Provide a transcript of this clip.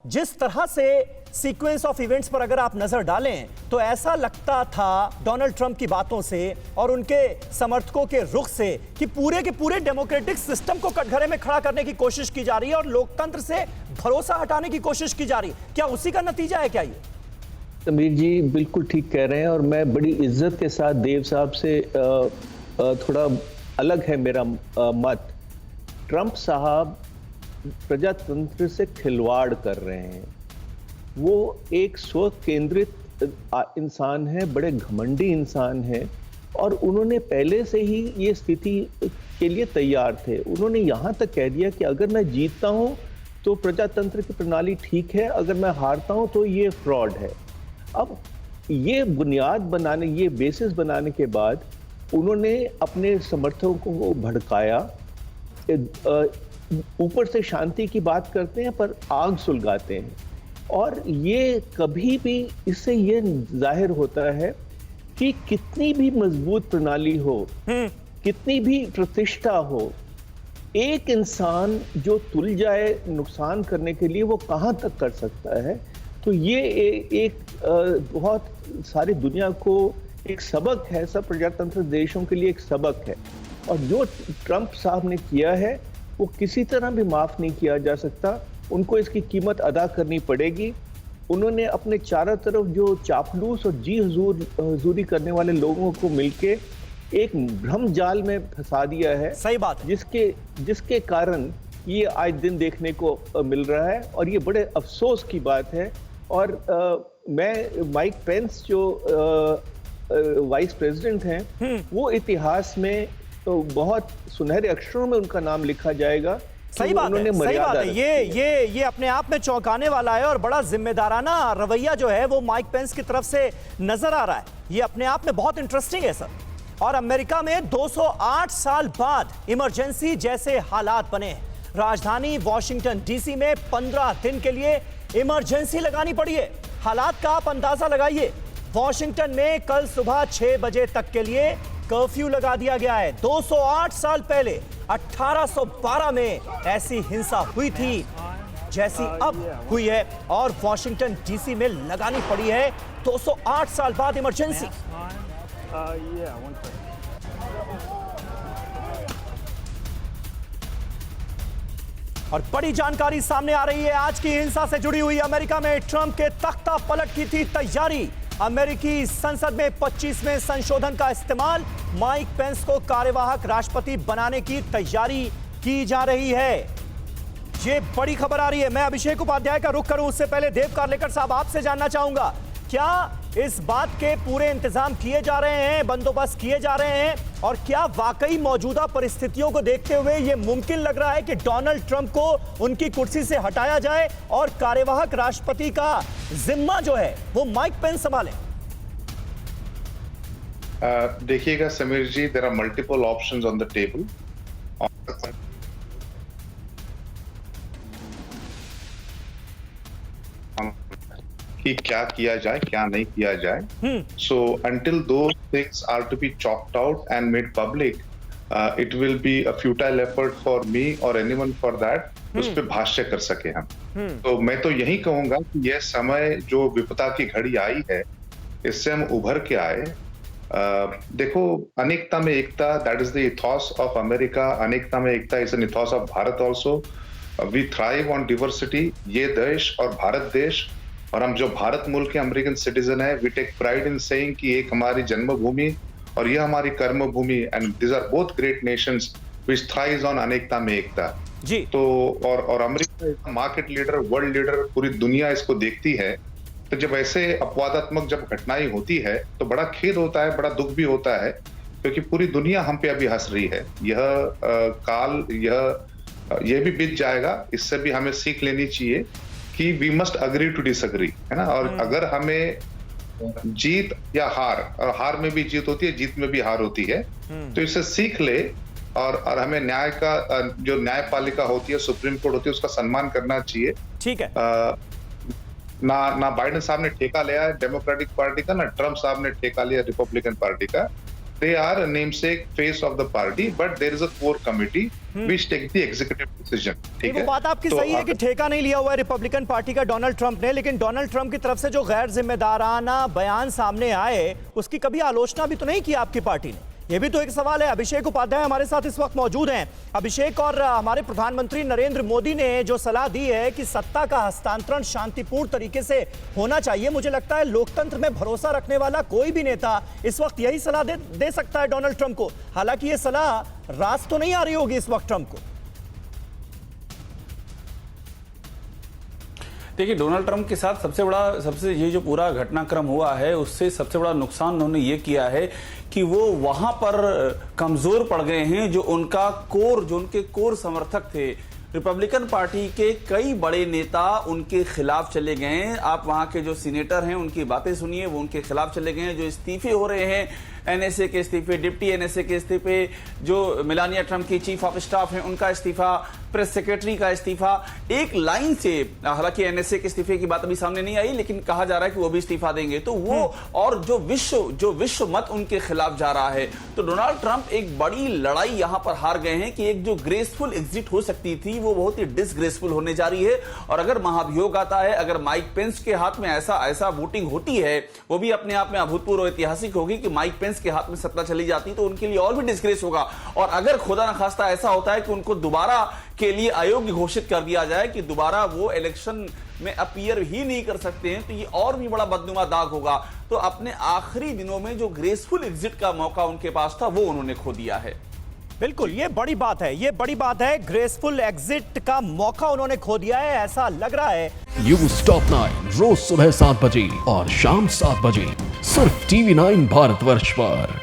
जिस तरह से सीक्वेंस ऑफ इवेंट्स पर अगर आप नजर डालें तो ऐसा लगता था डोनाल्ड ट्रंप की बातों से और उनके समर्थकों के रुख से कि पूरे के पूरे डेमोक्रेटिक सिस्टम को कटघरे में खड़ा करने की कोशिश की जा रही है और लोकतंत्र से भरोसा हटाने की कोशिश की जा रही है। क्या उसी का नतीजा है क्या ये? समीर जी बिल्कुल ठीक कह रहे हैं और मैं बड़ी इज्जत के साथ देव साहब से थोड़ा अलग है मेरा मत। ट्रंप साहब प्रजातंत्र से खिलवाड़ कर रहे हैं। वो एक स्व केंद्रित इंसान है, बड़े घमंडी इंसान है और उन्होंने पहले से ही ये स्थिति के लिए तैयार थे। उन्होंने यहाँ तक कह दिया कि अगर मैं जीतता हूँ तो प्रजातंत्र की प्रणाली ठीक है, अगर मैं हारता हूँ तो ये फ्रॉड है। अब ये बुनियाद बनाने, ये बेसिस बनाने के बाद उन्होंने अपने समर्थकों को भड़काया। ऊपर से शांति की बात करते हैं पर आग सुलगाते हैं और ये कभी भी इससे ये जाहिर होता है कि कितनी भी मजबूत प्रणाली हो, कितनी भी प्रतिष्ठा हो, एक इंसान जो तुल जाए नुकसान करने के लिए वो कहां तक कर सकता है। तो ये एक बहुत सारी दुनिया को एक सबक है, सब प्रजातंत्र देशों के लिए एक सबक है और जो ट्रंप साहब ने किया है वो किसी तरह भी माफ नहीं किया जा सकता। उनको इसकी कीमत अदा करनी पड़ेगी। उन्होंने अपने चारों तरफ जो चापलूस और जी हुजूरी करने वाले लोगों को मिलके एक भ्रम जाल में फंसा दिया है। सही बात है। जिसके कारण ये आज दिन देखने को मिल रहा है और ये बड़े अफसोस की बात है। और मैं माइक पेंस जो वाइस प्रेसिडेंट हैं, वो इतिहास में तो बहुत सुनहरे अक्षरों में उनका नाम लिखा जाएगा। सही बात है, सही बात है। ये अपने आप में चौंकाने वाला है और बड़ा जिम्मेदाराना रवैया जो है वो माइक पेंस की तरफ से नजर आ रहा है। ये अपने आप में बहुत इंटरेस्टिंग है सर। और अमेरिका में 208 साल बाद इमरजेंसी जैसे हालात बने हैं। राजधानी वॉशिंगटन डीसी में 15 दिन के लिए इमरजेंसी लगानी पड़ी है। हालात का आप अंदाजा लगाइए। वॉशिंगटन में कल सुबह 6 बजे तक के लिए कर्फ्यू लगा दिया गया है। 208 साल पहले 1812 में ऐसी हिंसा हुई थी जैसी अब हुई है और वॉशिंगटन डीसी में लगानी पड़ी है 208 साल बाद इमरजेंसी। और बड़ी जानकारी सामने आ रही है आज की हिंसा से जुड़ी हुई। अमेरिका में ट्रंप के तख्ता पलट की थी तैयारी। अमेरिकी संसद में 25वें संशोधन का इस्तेमाल, माइक पेंस को कार्यवाहक राष्ट्रपति बनाने की तैयारी की जा रही है। ये बड़ी खबर आ रही है। मैं अभिषेक उपाध्याय का रुख करूं उससे पहले देव कार्लेकर साहब आपसे जानना चाहूंगा, क्या इस बात के पूरे इंतजाम किए जा रहे हैं, बंदोबस्त किए जा रहे हैं और क्या वाकई मौजूदा परिस्थितियों को देखते हुए यह मुमकिन लग रहा है कि डोनाल्ड ट्रंप को उनकी कुर्सी से हटाया जाए और कार्यवाहक राष्ट्रपति का जिम्मा जो है वो माइक पेंस संभालें? देखिएगा Sameer ji, there are multiple options on the table. कि क्या किया जाए, क्या नहीं किया जाए। So until those things are to be chopped out and made public, it will be a futile effort for me और एनीवन फॉर दैट उस पर भाष्य कर सके हम। तो मैं तो यही कहूंगा कि यह समय जो विपदा की घड़ी आई है इससे हम उभर के आए। देखो, अनेकता में एकता, that is the ethos of America. अनेकता में एकता is an ethos of Bharat also. We thrive on diversity. ये देश और भारत देश, और हम जो भारत मूल के अमेरिकन सिटीजन है, we take pride in saying कि एक हमारी जन्मभूमि और यह हमारी कर्मभूमि, and these are both great nations which thrives on अनेकता में एकता जी। तो और America market leader, world leader, पूरी दुनिया इसको देखती है। तो जब ऐसे अपवादात्मक जब घटनाएं होती है तो बड़ा खेद होता है, बड़ा दुख भी होता है, क्योंकि पूरी दुनिया हम पे अभी हंस रही है। यह काल, यह भी बीत जाएगा। इससे भी हमें सीख लेनी चाहिए कि we must agree to disagree, है ना। और अगर हमें जीत या हार, और हार में भी जीत होती है, जीत में भी हार होती है, तो इससे सीख ले और हमें न्याय का, जो न्यायपालिका होती है, सुप्रीम कोर्ट होती है, उसका सम्मान करना चाहिए। ठीक है। ना बाइडेन साहब ने ठेका लिया है डेमोक्रेटिक पार्टी का, ना ट्रंप साहब ने ठेका लिया रिपब्लिकन पार्टी का। they are a namesake face of the party, but there is a core committee which takes the executive decision. ठीक वो है? बात आपकी तो सही है कि ठेका नहीं लिया हुआ है रिपब्लिकन पार्टी का डोनाल्ड ट्रंप ने, लेकिन डोनाल्ड ट्रंप की तरफ से जो गैर जिम्मेदाराना बयान सामने आए उसकी कभी आलोचना भी तो नहीं की आपकी पार्टी ने। ये भी तो एक सवाल है। अभिषेक उपाध्याय हमारे साथ इस वक्त मौजूद हैं। अभिषेक, और हमारे प्रधानमंत्री नरेंद्र मोदी ने जो सलाह दी है कि सत्ता का हस्तांतरण शांतिपूर्ण तरीके से होना चाहिए, मुझे लगता है लोकतंत्र में भरोसा रखने वाला कोई भी नेता इस वक्त यही सलाह दे सकता है डोनाल्ड ट्रंप को। हालांकि ये सलाह रास तो नहीं आ रही होगी इस वक्त ट्रंप को। देखिए, डोनाल्ड ट्रंप के साथ सबसे ये जो पूरा घटनाक्रम हुआ है उससे सबसे बड़ा नुकसान उन्होंने ये किया है कि वो वहां पर कमजोर पड़ गए हैं। जो उनके कोर समर्थक थे, रिपब्लिकन पार्टी के कई बड़े नेता उनके खिलाफ चले गए हैं। आप वहां के जो सीनेटर हैं उनकी बातें सुनिए, वो उनके खिलाफ चले गए हैं। जो इस्तीफे हो रहे हैं, एनएसए के इस्तीफे, डिप्टी एनएसए के इस्तीफे, जो मेलानिया ट्रंप की चीफ ऑफ स्टाफ हैं उनका इस्तीफा, प्रेस सेक्रेटरी का इस्तीफा, एक लाइन से, हालांकि एनएसए के इस्तीफे की बात अभी सामने नहीं आई लेकिन कहा जा रहा है कि वो भी इस्तीफा देंगे। तो वो और जो विश्व मत उनके खिलाफ जा रहा है, तो डोनाल्ड ट्रंप एक बड़ी लड़ाई यहां पर हार गए हैं कि एक जो ग्रेसफुल एग्जिट हो सकती थी वो बहुत ही डिसग्रेसफुल होने जा रही है। और अगर महाभियोग आता है, अगर माइक पेंस के हाथ में ऐसा वोटिंग होती है, वो भी अपने आप में अभूतपूर्व ऐतिहासिक होगी कि माइक पेंस के हाथ में सत्ता चली जाती तो उनके लिए और भी डिसग्रेस होगा। और अगर खुदा न खास्ता ऐसा होता है कि उनको दोबारा के लिए अयोग्य घोषित कर दिया जाए कि दोबारा वो इलेक्शन में अपीयर ही नहीं कर सकते हैं, तो ये और भी बड़ा बदनुमा दाग होगा। तो अपने आखिरी दिनों में जो ग्रेसफुल एग्जिट का मौका उनके पास था वो उन्होंने खो दिया है। बिल्कुल, ये बड़ी बात है। ग्रेसफुल एग्जिट का मौका उन्होंने खो दिया है, ऐसा लग रहा है। न्यूज़ टॉप 9 रोज सुबह 7 बजे और शाम 7 बजे सिर्फ TV9 भारतवर्ष पर।